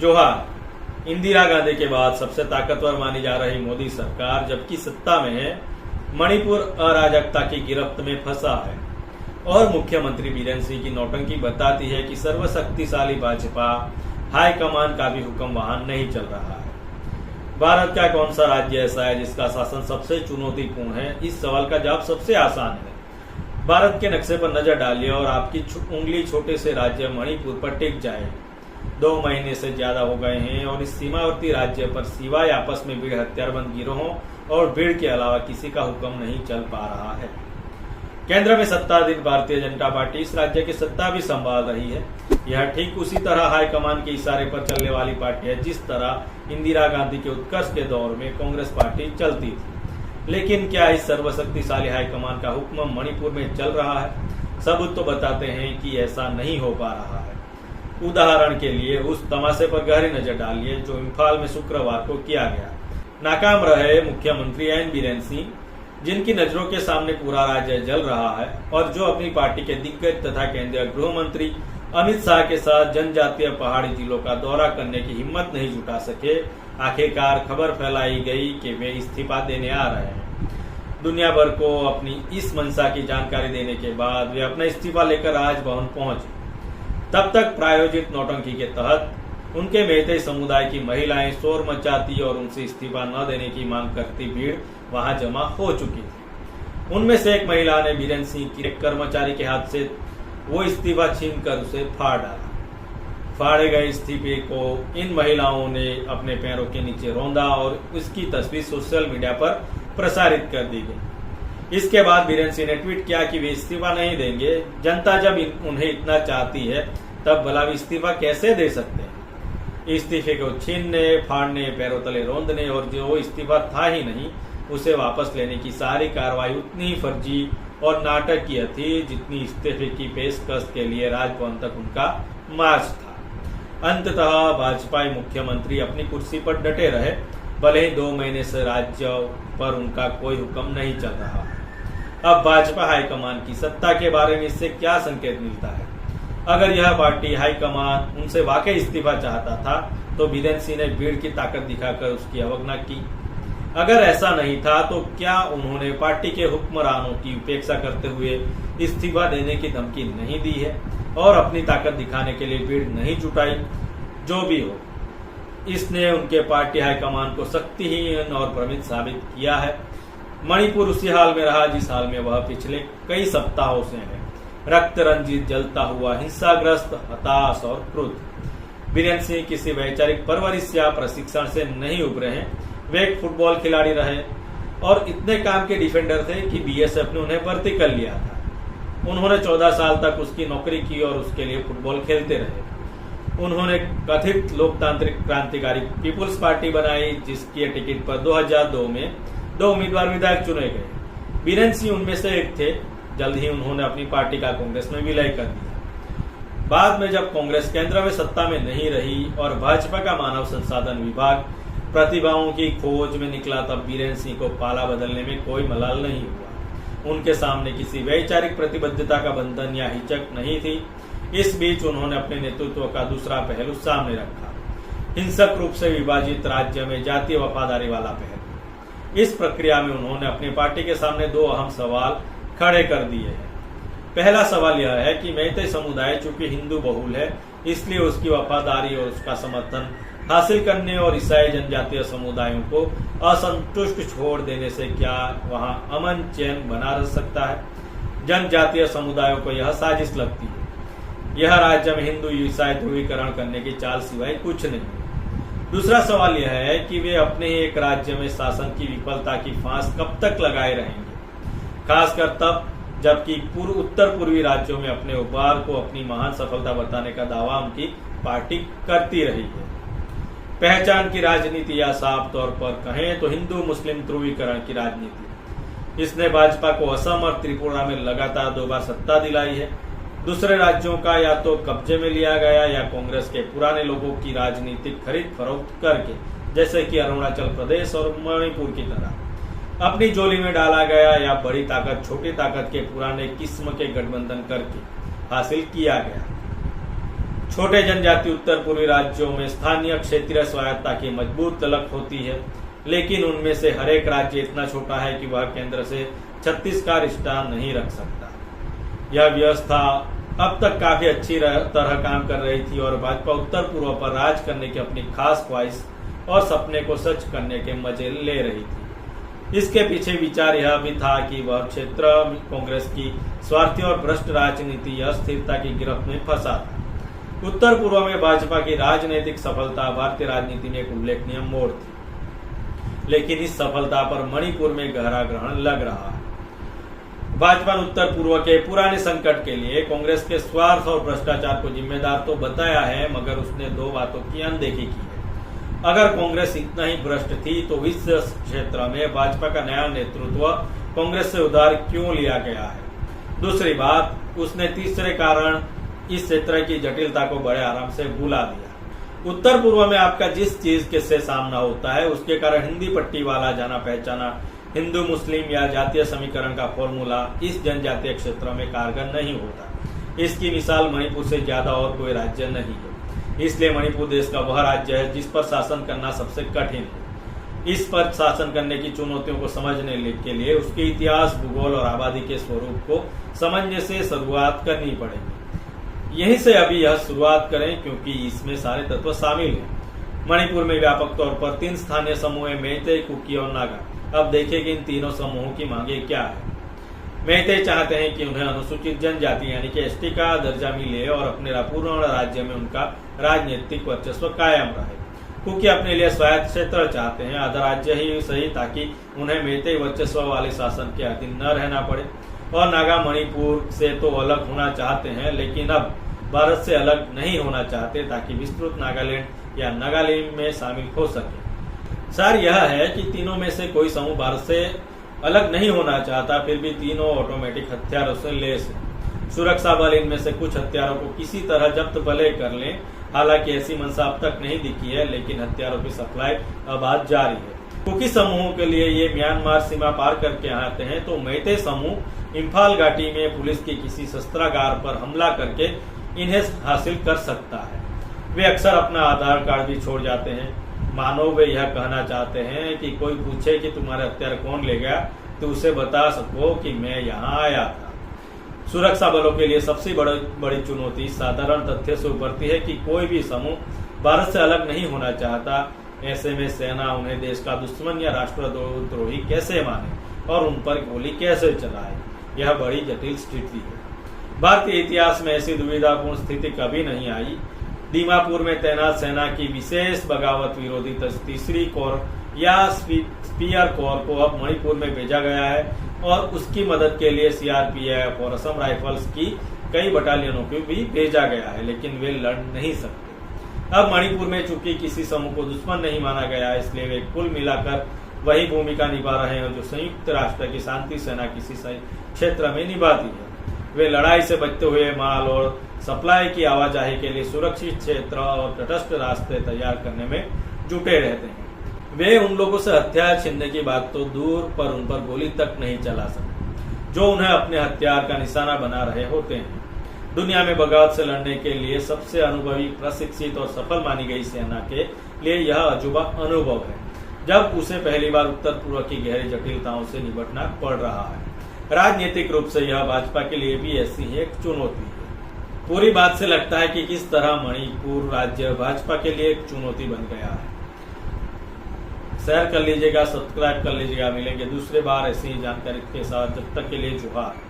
जोहार। इंदिरा गांधी के बाद सबसे ताकतवर मानी जा रही मोदी सरकार जबकि सत्ता में है, मणिपुर अराजकता की गिरफ्त में फंसा है और मुख्यमंत्री बीरेन सिंह की नौटंकी बताती है कि सर्वशक्तिशाली भाजपा हाईकमान का भी हुक्म वहां नहीं चल रहा है। भारत का कौन सा राज्य ऐसा है जिसका शासन सबसे चुनौतीपूर्ण है? इस सवाल का जवाब सबसे आसान है। भारत के नक्शे पर नजर डालिए और आपकी उंगली छोटे से राज्य मणिपुर पर टिक जाए। 2 महीने से ज्यादा हो गए हैं और इस सीमावर्ती राज्य पर सिवाय आपस में भीड़ हथियारबंद गिरोहों और भीड़ के अलावा किसी का हुक्म नहीं चल पा रहा है। केंद्र में सत्ताधीन भारतीय जनता पार्टी इस राज्य की सत्ता भी संभाल रही है। यह ठीक उसी तरह हाईकमान के इशारे पर चलने वाली पार्टी है जिस तरह इंदिरा गांधी के उत्कर्ष के दौर में कांग्रेस पार्टी चलती थी। लेकिन क्या इस सर्वशक्तिशाली हाईकमान का हुक्म मणिपुर में चल रहा है? सबूत तो बताते हैं कि ऐसा नहीं हो पा रहा है। उदाहरण के लिए उस तमाशे पर गहरी नजर डालिए जो इम्फाल में शुक्रवार को किया गया। नाकाम रहे मुख्यमंत्री एन बीरेन सिंह, जिनकी नजरों के सामने पूरा राज्य जल रहा है और जो अपनी पार्टी के दिग्गज तथा केंद्रीय गृह मंत्री अमित शाह के साथ जनजातीय पहाड़ी जिलों का दौरा करने की हिम्मत नहीं जुटा सके। आखिरकार खबर फैलाई गई कि वे इस्तीफा देने आ रहे हैं। दुनिया भर को अपनी इस मंशा की जानकारी देने के बाद वे अपना इस्तीफा लेकर राजभवन पहुंचे। तब तक प्रायोजित नौटंकी के तहत उनके मेहते समुदाय की महिलाएं शोर मचाती और उनसे इस्तीफा न देने की मांग करती भीड़ वहां जमा हो चुकी थी। उनमें से एक महिला ने बीरेन सिंह के कर्मचारी के हाथ से वो इस्तीफा छीनकर उसे फाड़ डाला। फाड़े गए इस्तीफे को इन महिलाओं ने अपने पैरों के नीचे रौंदा और उसकी तस्वीर सोशल मीडिया पर प्रसारित कर दी गई। इसके बाद बीरेन सिंह ने ट्वीट किया कि वे इस्तीफा नहीं देंगे। जनता जब उन्हें इतना चाहती है तब भला वे इस्तीफा कैसे दे सकते हैं? इस्तीफे को छीनने, फाड़ने, पैरों तले रौंदने और जो इस्तीफा था ही नहीं उसे वापस लेने की सारी कार्रवाई उतनी ही फर्जी और नाटकीय थी जितनी इस्तीफे की पेशकश के लिए राजभवन तक उनका मार्च था। अंततः भाजपा मुख्यमंत्री अपनी कुर्सी पर डटे रहे, भले ही 2 महीने से राज्य पर उनका कोई हुक्म नहीं चल रहा। अब भाजपा हाईकमान की सत्ता के बारे में इससे क्या संकेत मिलता है? अगर यह पार्टी हाईकमान उनसे वाकई इस्तीफा चाहता था तो बीरेन सिंह ने भीड़ की ताकत दिखाकर उसकी अवज्ञा की। अगर ऐसा नहीं था तो क्या उन्होंने पार्टी के हुक्मरानों की उपेक्षा करते हुए इस्तीफा देने की धमकी नहीं दी है और अपनी ताकत दिखाने के लिए भीड़ नहीं जुटाई? जो भी हो, इसने उनके पार्टी हाईकमान को शक्तिहीन और भ्रमित साबित किया है। मणिपुर उसी हाल में रहा जिस हाल में वह पिछले कई सप्ताहों से है, रक्त रंजित, जलता हुआ, हिंसाग्रस्त, हताश और क्रुद्ध। बीरेन सिंह किसी वैचारिक परवरिश या प्रशिक्षण से नहीं उभरे हैं। वे एक फुटबॉल खिलाड़ी रहे और इतने काम के डिफेंडर थे कि बीएसएफ ने उन्हें भर्ती कर लिया था। उन्होंने 14 साल तक उसकी नौकरी की और उसके लिए फुटबॉल खेलते रहे। उन्होंने कथित लोकतांत्रिक क्रांतिकारी पीपुल्स पार्टी बनाई जिसकी टिकट पर 2002 में 2 उम्मीदवार विधायक चुने गए। बीरेन सिंह उनमें से एक थे। जल्द ही उन्होंने अपनी पार्टी का कांग्रेस में विलय कर दिया। बाद में जब कांग्रेस केंद्र में सत्ता में नहीं रही और भाजपा का मानव संसाधन विभाग प्रतिभाओं की खोज में निकला तब बीरेन सिंह को पाला बदलने में कोई मलाल नहीं हुआ। उनके सामने किसी वैचारिक प्रतिबद्धता का बंधन या हिचक नहीं थी। इस बीच उन्होंने अपने नेतृत्व का दूसरा पहलू सामने रखा, हिंसक रूप से विभाजित राज्य में जातीय वफादारी वाला पहलू। इस प्रक्रिया में उन्होंने अपनी पार्टी के सामने 2 अहम सवाल खड़े कर दिए हैं। पहला सवाल यह है कि मेहते समुदाय चूंकि हिंदू बहुल है इसलिए उसकी वफादारी और उसका समर्थन हासिल करने और ईसाई जनजातीय समुदायों को असंतुष्ट छोड़ देने से क्या वहां अमन चैन बना रह सकता है? जनजातीय समुदायों को यह साजिश लगती है। यह राज्य में हिंदू ईसाई ध्रुवीकरण करने की चाल सिवाय कुछ नहीं। दूसरा सवाल यह है कि वे अपने ही एक राज्य में शासन की विफलता की फांस कब तक लगाए रहेंगे, खासकर तब जबकि उत्तर पूर्वी राज्यों में अपने उभार को अपनी महान सफलता बताने का दावा उनकी पार्टी करती रही है। पहचान की राजनीति या साफ तौर पर कहें तो हिंदू मुस्लिम ध्रुवीकरण की राजनीति, इसने भाजपा को असम और त्रिपुरा में लगातार 2 बार सत्ता दिलाई है। दूसरे राज्यों का या तो कब्जे में लिया गया या कांग्रेस के पुराने लोगों की राजनीतिक खरीद फरोख्त करके, जैसे कि अरुणाचल प्रदेश और मणिपुर की तरह अपनी झोली में डाला गया या बड़ी ताकत छोटी ताकत के पुराने किस्म के गठबंधन करके हासिल किया गया। छोटे जनजाति उत्तर पूर्वी राज्यों में स्थानीय क्षेत्रीय स्वायत्ता की मजबूत तलक होती है, लेकिन उनमें से हर एक राज्य इतना छोटा है कि वह केंद्र से 36 का रिश्ता नहीं रख सकता। यह व्यवस्था अब तक काफी अच्छी तरह काम कर रही थी और भाजपा उत्तर पूर्व पर राज करने की अपनी खास ख्वाहिश और सपने को सच करने के मजे ले रही थी। इसके पीछे विचार यह भी था कि वह क्षेत्र कांग्रेस की स्वार्थी और भ्रष्ट राजनीति अस्थिरता की गिरफ्त में फंसा था। उत्तर पूर्व में भाजपा की राजनीतिक सफलता भारतीय राजनीति में एक उल्लेखनीय मोड़ थी, लेकिन इस सफलता पर मणिपुर में गहरा ग्रहण लग रहा है। भाजपा ने उत्तर पूर्व के पुराने संकट के लिए कांग्रेस के स्वार्थ और भ्रष्टाचार को जिम्मेदार तो बताया है, मगर उसने दो बातों की अनदेखी की है। अगर कांग्रेस इतना ही भ्रष्ट थी तो इस क्षेत्र में भाजपा का नया नेतृत्व कांग्रेस से उधार क्यों लिया गया है। दूसरी बात, उसने तीसरे कारण इस क्षेत्र की जटिलता को बड़े आराम से भुला दिया। उत्तर पूर्व में आपका जिस चीज के से सामना होता है उसके कारण हिंदी पट्टी वाला जाना पहचाना हिंदू मुस्लिम या जातीय समीकरण का फॉर्मूला इस जनजातीय क्षेत्र में कारगर नहीं होता। इसकी मिसाल मणिपुर से ज्यादा और कोई राज्य नहीं है। इसलिए मणिपुर देश का वह राज्य है जिस पर शासन करना सबसे कठिन है। इस पर शासन करने की चुनौतियों को समझने के लिए उसके इतिहास, भूगोल और आबादी के स्वरूप को समझने से शुरुआत करनी पड़ेगी। यहीं से अभी यह शुरुआत करें, क्योंकि इसमें सारे तत्व शामिल हैं। मणिपुर में व्यापक तौर पर 3 स्थानीय समूह हैं, मेइतेई, कुकी और नागा। अब देखिए कि इन तीनों समूहों की मांगे क्या है। मेइतेई चाहते हैं कि उन्हें अनुसूचित जनजाति यानी कि एसटी का दर्जा मिले और अपने पूर्ण राज्य में उनका राजनीतिक वर्चस्व कायम रहे। कुकी अपने लिए स्वायत्त क्षेत्र चाहते हैं, आधा राज्य ही सही, ताकि उन्हें मेइतेई वर्चस्व वाले शासन के अधीन न रहना पड़े। और नागा मणिपुर से तो अलग होना चाहते हैं, लेकिन अब भारत से अलग नहीं होना चाहते, ताकि विस्तृत नागालैंड या नागालैंड में शामिल हो सके। सार यह है कि तीनों में से कोई समूह भारत से अलग नहीं होना चाहता, फिर भी तीनों ऑटोमेटिक हथियारों से लैस हैं। सुरक्षा बल इनमें से कुछ हथियारों को किसी तरह जब्त भले कर लें, हालांकि ऐसी मंशा अब तक नहीं दिखी है, लेकिन हथियारों की सप्लाई अब आज जारी है। कुकी समूहों के लिए ये म्यांमार सीमा पार करके आते हैं, तो मेइतेई समूह इम्फाल घाटी में पुलिस के किसी शस्त्रागार पर हमला करके इन्हें हासिल कर सकता है। वे अक्सर अपना आधार कार्ड भी छोड़ जाते हैं। मानो वे यह कहना चाहते हैं कि कोई पूछे कि तुम्हारे हथियार कौन ले गया, तो उसे बता सको कि मैं यहाँ आया था। सुरक्षा बलों के लिए सबसे बड़ी चुनौती साधारण तथ्य से उभरती है कि कोई भी समूह भारत से अलग नहीं होना चाहता। ऐसे में सेना उन्हें देश का दुश्मन या राष्ट्रद्रोही कैसे माने और उन पर गोली कैसे चलाए, यह बड़ी जटिल स्थिति है। भारतीय इतिहास में ऐसी दुविधापूर्ण स्थिति कभी नहीं आई। दीमापुर में तैनात सेना की विशेष बगावत विरोधी 3री कोर या स्पीयर कोर को अब मणिपुर में भेजा गया है और उसकी मदद के लिए सीआरपीएफ और असम राइफल्स की कई बटालियनों को भी भेजा गया है, लेकिन वे लड़ नहीं सकते। अब मणिपुर में चूंकि किसी समूह को दुश्मन नहीं माना गया, इसलिए वे कुल मिलाकर वही भूमिका निभा रहे हैं जो संयुक्त राष्ट्र की शांति सेना किसी क्षेत्र में निभाती है। वे लड़ाई से बचते हुए माल और सप्लाई की आवाजाही के लिए सुरक्षित क्षेत्र और तटस्थ रास्ते तैयार करने में जुटे रहते हैं। वे उन लोगों से हथियार छीनने की बात तो दूर पर उन पर गोली तक नहीं चला सकते जो उन्हें अपने हथियार का निशाना बना रहे होते हैं। दुनिया में बगावत से लड़ने के लिए सबसे अनुभवी, प्रशिक्षित और सफल मानी गई सेना के लिए यह अजूबा अनुभव है, जब उसे पहली बार उत्तर पूर्व की गहरी जटिलताओं से निपटना पड़ रहा है। राजनीतिक रूप से यह भाजपा के लिए भी ऐसी ही एक चुनौती है। पूरी बात से लगता है कि किस तरह मणिपुर राज्य भाजपा के लिए एक चुनौती बन गया है। शेयर कर लीजिएगा, सब्सक्राइब कर लीजिएगा। मिलेंगे दूसरे बार ऐसी ही जानकारी के साथ। जब तक के लिए जोहार।